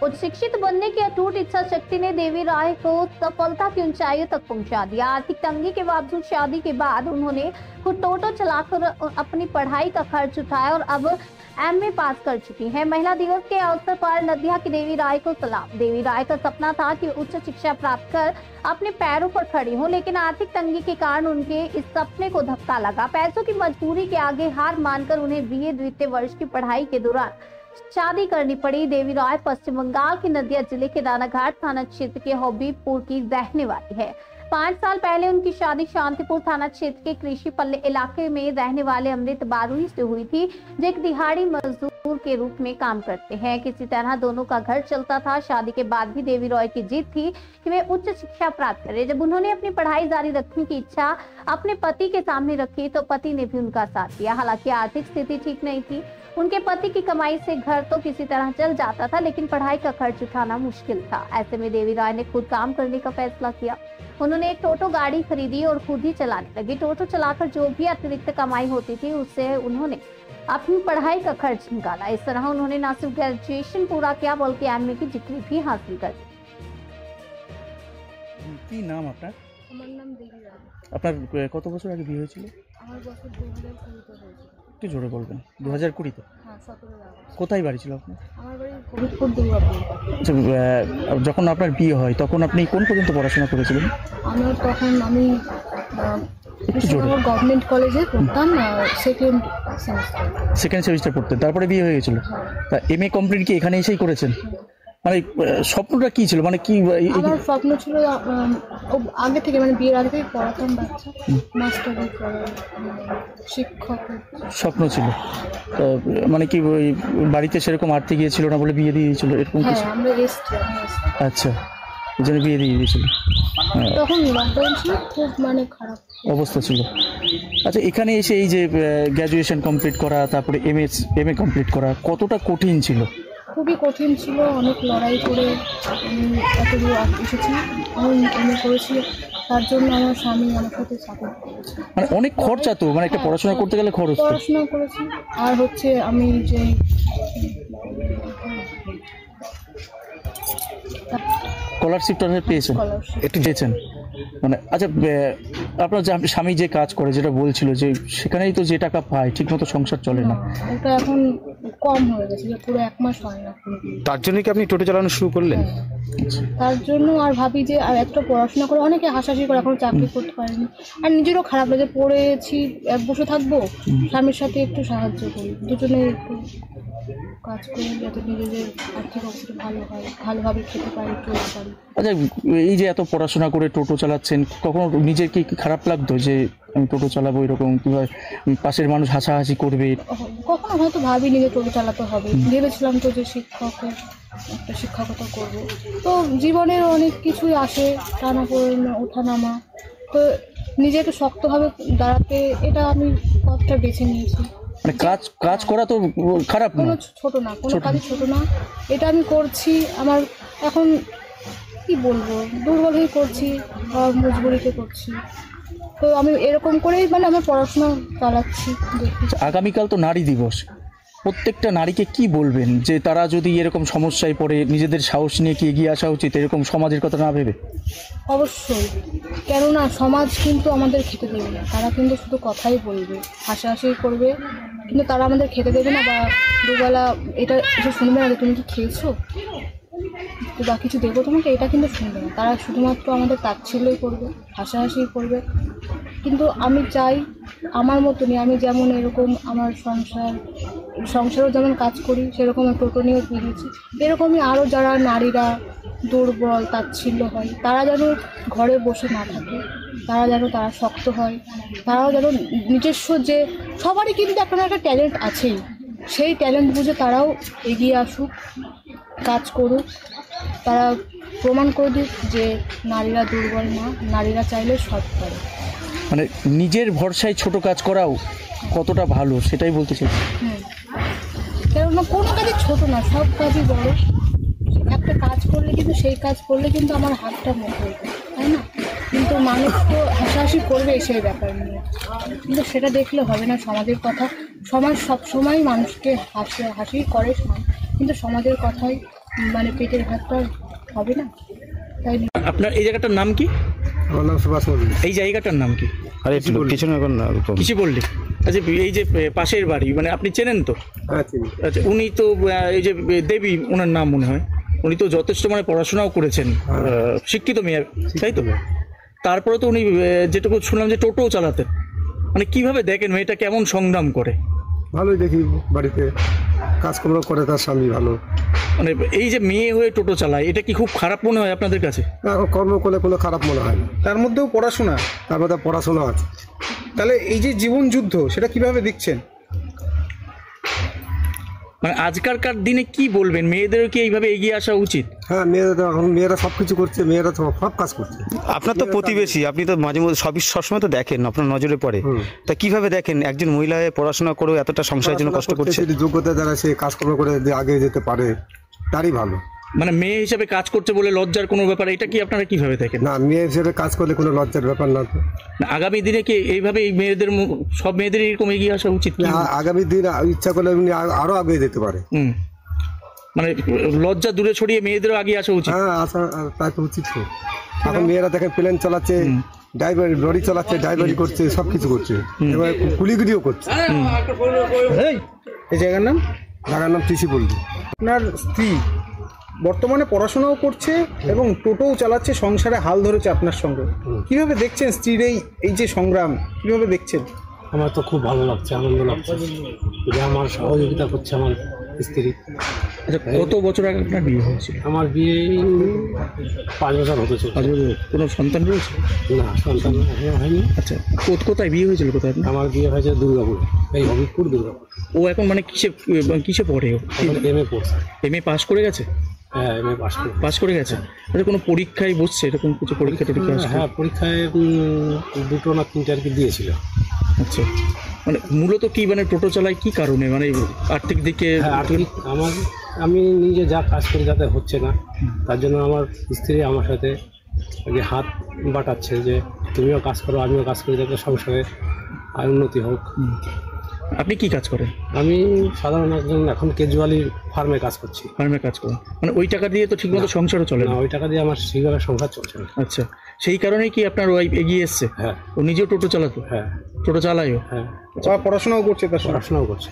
उच्च शिक्षित बनने की अटूट इच्छा शक्ति ने देवी राय को सफलता की ऊंचाइयों तक पहुंचा दिया। आर्थिक तंगी के बावजूद शादी के बाद उन्होंने खुद टोटो चलाकर अपनी पढ़ाई का खर्च उठाया और अब एमए पास कर चुकी हैं। महिला दिवस के अवसर पर नदिया की देवी राय को सलाम। देवी राय का सपना था कि उच्च शिक्षा प्राप्त कर अपने पैरों पर खड़ी हो, लेकिन आर्थिक तंगी के कारण उनके इस सपने को धक्का लगा। पैसों की मजबूरी के आगे हार मानकर उन्हें बीए द्वितीय वर्ष की पढ़ाई के दौरान शादी करनी पड़ी। देवी राय पश्चिम बंगाल के नदिया जिले के दानाघाट थाना क्षेत्र के हबीबपुर की रहने वाली है। 5 साल पहले उनकी शादी शांतिपुर थाना क्षेत्र के कृषि पल्ले इलाके में रहने वाले अमृत बारुई से हुई थी, जो एक दिहाड़ी मजदूर के रूप में काम करते हैं। किसी तरह दोनों का घर चलता था। शादी के बाद भी देवी रॉय की जिद थी कि वे उच्च शिक्षा प्राप्त करें। जब उन्होंने अपनी पढ़ाई जारी रखने की इच्छा अपने पति के सामने रखी तो पति ने भी उनका साथ दिया। हालांकि आर्थिक स्थिति ठीक नहीं थी। उनके पति की कमाई से घर तो किसी तरह चल जाता था, लेकिन पढ़ाई का खर्च उठाना मुश्किल था। ऐसे में देवी राय ने खुद काम करने का फैसला किया। उन्होंने एक टोटो गाड़ी खरीदी और खुद ही चलाने लगी। टोटो चलाकर जो भी अतिरिक्त कमाई होती थी उससे उन्होंने अपनी पढ़ाई का खर्च निकाला। इस तरह उन्होंने न सिर्फ ग्रेजुएशन पूरा किया बल्कि एमए की डिग्री भी हासिल कर ली। কি নাম আপনার? আমার নাম দেবী রায়। আপনার কত বছর আগে বিয়ে হয়েছিল? আমার বছর 2020-তে হয়েছিল। একটু জোরে বলবেন। 2020-তে? হ্যাঁ, 17 আগস্ট। কোথায় বাড়ি ছিল আপনার? আমার বাড়ি হবিবপুর দুর্গাপুর। আচ্ছা, যখন আপনার বিয়ে হয় তখন আপনি কোন পর্যন্ত পড়াশোনা করেছিলেন? আমি কৃষ্ণনগর গভর্নমেন্ট কলেজে পড়তাম, সেকেন্ড সেমিস্টার পড়তেন, তারপরে বিয়ে হয়ে গেছিল। তা এমএ কমপ্লিট কি এখানে এসেই করেছেন? মানে স্বপ্নটা কি ছিল? মানে কি আমার স্বপ্ন ছিল আগে থেকে, মানে বিয়ের আগে থেকে পড়াতাম বাচ্চা, মাস্টারি করার শিক্ষক স্বপ্ন ছিল। তো মানে কি ওই বাড়িতে সেরকম আর্থিক ইয়ে ছিল না বলে বিয়ে দিয়ে দিয়েছিল এরকম হ্যাঁ, কিছু? আমরা এসছি। আচ্ছা, এই জন্য বিয়ে দিয়ে দিয়েছিল। তখন লকডাউন ছিল, খুব মানে খারাপ অবস্থা ছিল। আচ্ছা, এখানে এসে এই যে গ্র্যাজুয়েশন কমপ্লিট করা, তারপরে এমএ কমপ্লিট করা কতটা কঠিন ছিল? খুবই কঠিন ছিল। অনেক লড়াই করে এতদূর এসেছি। আমি এমএ করেছি, তার জন্য আমার স্বামী আমার সাথে সাপোর্ট করেছে। মানে অনেক খরচা তো, মানে একটা পড়াশোনা করতে গেলে খরচ। পড়াশোনা করেছি। আর হচ্ছে আমি যে স্কলারশিপ পেয়েছেন, একটু দিয়েছেন মানে। আচ্ছা, আপনার যে স্বামী যে কাজ করে, যেটা বলছিল যে সেখানেই তো যে টাকা পায় ঠিক মতো সংসার চলে না। ওটা এখন কম হয়ে গেছে, পুরো 1 মাস হয় না। তার জন্য কি আপনি টোটো চালানো শুরু করলেন? তার জন্য আর ভাবি যে আর একটা পড়াশোনা করে, অনেকে হাসাহাসি করে এখনো চাকরি করতে পারেনি। আর নিজেরও খারাপ লাগে, পড়েছি বসে থাকবো, স্বামীর সাথে একটু সাহায্য করি, দুজনে একটু কাজ করি যাতে নিজেদের আর্থিক অবস্থা ভালো হয়, ভালোভাবে খেতে পারি, চলতে পারি। আচ্ছা, এই যে এত পড়াশোনা করে টোটো চালাচ্ছেন, কখনো নিজের কি খারাপ লাগতো যে আমি টোটো চালাবো এরকম, কিংবা পাশের মানুষ হাসাহাসি করবে? কখনো হয়তো ভাবিনি যে টোটো চালাতে হবে। ভেবেছিলাম তো যে একটা শিক্ষকতা করবো। তো জীবনের অনেক কিছুই আসে, টানাপোড়েন, ওঠানামা। তো নিজেকে শক্তভাবে দাঁড়াতে এটা আমি পথটা বেছে নিয়েছি। মানে কাজ করা তো খারাপ না, কোনো ছোট না, কোনো কাজই ছোট না। এটা আমি করছি, আমার এখন কি বলবো, দুর্বল হয়ে করছি, মজবুরিতে করছি। তো আমি এরকম করেই মানে আমার পড়াশোনা চালাচ্ছি। আগামীকাল তো নারী দিবস, প্রত্যেকটা নারীকে কি বলবেন যে তারা যদি এরকম সমস্যায় পড়ে নিজেদের সাহস নিয়ে কি এগিয়ে আসা উচিত, এরকম সমাজের কথা না ভেবে? অবশ্যই, কেননা সমাজ কিন্তু আমাদের খেতে দেবে না। তারা কিন্তু শুধু কথাই বলবে, হাসাহাসি করবে, কিন্তু তারা আমাদের খেতে দেবে না। বা দুবেলা এটা এসে শুনবে না যে তুমি কি খেয়েছো বা কিছু দেবো তোমাকে, এটা কিন্তু শুনবে না। তারা শুধুমাত্র আমাদের তাচ্ছিল্যই করবে, হাসাহাসি করবে। কিন্তু আমি চাই আমার মতনই, আমি যেমন এরকম আমার সংসারও যেমন কাজ করি, সেরকম টোটো নিয়েও বেরিয়েছি, এরকমই আরও যারা নারীরা দুর্বল, তাচ্ছিল্য হয়, তারা যেন ঘরে বসে না থাকে, তারা শক্ত হয়, তারাও যেন নিজস্ব যে সবারই কিন্তু একটা ট্যালেন্ট আছেই, সেই ট্যালেন্ট বুঝে তারাও এগিয়ে আসুক, কাজ করুক, তারা প্রমাণ করে দিক যে নারীরা দুর্বল না, নারীরা চাইলে সব পারে। মানে নিজের ভরসায় ছোট কাজ করাও কতটা ভালো সেটাই বলতে চাই। কেননা কোনো কাজই ছোট না, সব কাজই বড়। একটা কাজ করলে কিন্তু সেই কাজ করলে কিন্তু আমার হাতটা মোটা হয়ে যায়, তাই না? কিন্তু মানুষ তো হাসাহাসি করবে সেই ব্যাপার নিয়ে, কিন্তু সেটা দেখলে হবে না। সমাজের কথা, সমাজ সবসময় মানুষকে হাসি করে, কিন্তু সমাজের কথাই মানে পেটের ভাতটা হবে না, তাই আপনার এই জায়গাটার নাম কি? আমার নাম সুভাষ মল্লিক। এই জায়গাটার নাম কি? আরে পিছনে এখন কিছু বললি? আচ্ছা, এই যে পাশের বাড়ি, মানে আপনি চেনেন তো? হ্যাঁ চিনি। আচ্ছা, উনি তো এই যে দেবী, ওনার নাম মনে হয়, উনি তো যথেষ্ট মানে পড়াশোনাও করেছেন, শিক্ষিত মেয়ে, তাই তো? তারপরে তো উনি যেটুকু শুনলাম যে টোটোও চালাতেন। মানে কিভাবে দেখেন মেয়েটা কেমন সংগ্রাম করে? ভালোই দেখি, বাড়িতে কাজকর্ম করে তার স্বামী ভালো। মানে এই যে মেয়ে হয়ে টোটো চালায়, এটা কি খুব খারাপ মনে হয় আপনাদের কাছে? এখন কর্ম করলে কোনো খারাপ মনে হয় না, তার মধ্যেও পড়াশোনা, তার মধ্যে পড়াশোনা আছে। তাহলে এই যে জীবন যুদ্ধ, সেটা কিভাবে দেখছেন? মানে আজকালকার দিনে কি বলবেন, মেয়েদেরও কি এইভাবে এগিয়ে আসা উচিত? হ্যাঁ, মেয়েরা সব কিছু করছে, মেয়েরা তো সব কাজ করছে। আপনার তো প্রতিবেশী, আপনি তো মাঝে মধ্যে সবসময় তো দেখেন, আপনার নজরে পড়ে। তা কিভাবে দেখেন একজন মহিলা হয়ে পড়াশোনা করেও এতটা সংসারের জন্য কষ্ট করছে? যদি যোগ্যতা দ্বারা সে কাজকর্ম করে যে আগে যেতে পারে, তারই ভালো। মানে মেয়ে হিসেবে কাজ করছে বলে লজ্জার কোনো ব্যাপার, এটা কি আপনারা কিভাবে দেখেন? না, মেয়ে হিসেবে কাজ করলে কোনো লজ্জার ব্যাপার না। না, আগামী দিনে কি এইভাবে এই মেয়েদের সব মেয়েদের এরকম এগিয়ে আসা উচিত কি? আগামী দিন ইচ্ছা করলে উনি আরো আগে যেতে পারে। মানে লজ্জা দূরে ছড়িয়ে মেয়েদেরও আগে আসা উচিত। হ্যাঁ, আসা তাই তো উচিত। এখন মেয়েরা দেখেন প্লেন চালাচ্ছে, ড্রাইভার লরি চালাচ্ছে, ড্রাইভারি করছে, সব কিছু করছে, এবার কুলিগিরিও করছে। এই জায়গার নাম? জায়গার নাম টিসি বললি। আপনার স্ত্রী বর্তমানে পড়াশোনাও করছে এবং টোটোও চালাচ্ছে, সংসারে হাল ধরেছে আপনার সঙ্গে। কিভাবে দেখছেন স্ত্রীর এই যে সংগ্রাম, কিভাবে দেখছেন? আমার তো খুব ভালো লাগছে, আনন্দ লাগছে যে আমার সহযোগিতা করছে আমার স্ত্রী। আচ্ছা, কত বছর আগে আপনার বিয়ে হয়েছিল? আমার বিয়ে 5 বছর হতে চলছে। কোনো সন্তান রয়েছে? না, সন্তান এখনো হয়নি। আচ্ছা, কোথায় বিয়ে হয়েছিল, কোথায় আপনার? আমার বিয়ে হয়েছে দুর্গাপুর, এই হবিবপুর দুর্গাপুর। ও এখন মানে কিসে পড়ে? ও এমএ পড়ছে। এমএ পাস করে গেছে? হ্যাঁ, এমএ পাস করে গেছে। আচ্ছা, কোনো পরীক্ষায় বসছে, এরকম কিছু পরীক্ষা টরীক্ষা আসছে? হ্যাঁ, পরীক্ষায় 2টো না 3টে আর কি দিয়েছিল। আচ্ছা, মানে মূলত কি, মানে টোটো চালায় কি কারণে, মানে আর্থিক দিকে? হ্যাঁ, আর্থিক, আমি নিজে যা কাজ করি যাতে হচ্ছে না, তার জন্য আমার স্ত্রী আমার সাথে যে হাত বাটাচ্ছে যে তুমিও কাজ করো, আমিও কাজ করি, যাতে সংসারে আর উন্নতি হোক। আপনি কি কাজ করেন? আমি সাধারণ একজন এখন কেজুয়ালি ফার্মে কাজ করছি। ফার্মে কাজ করেন, মানে ওই টাকা দিয়ে তো ঠিকমতো সংসারও চলে না, না? ওই টাকা দিয়ে আমার সেইভাবে সংসার চলছে না। আচ্ছা, সেই কারণেই কি আপনার ওয়াইফ এগিয়ে এসছে? হ্যাঁ। ও নিজেও টোটো চালাতো? হ্যাঁ। টোটো চালায়ও? হ্যাঁ, পড়াশোনাও করছে, তার সঙ্গে পড়াশোনাও করছে।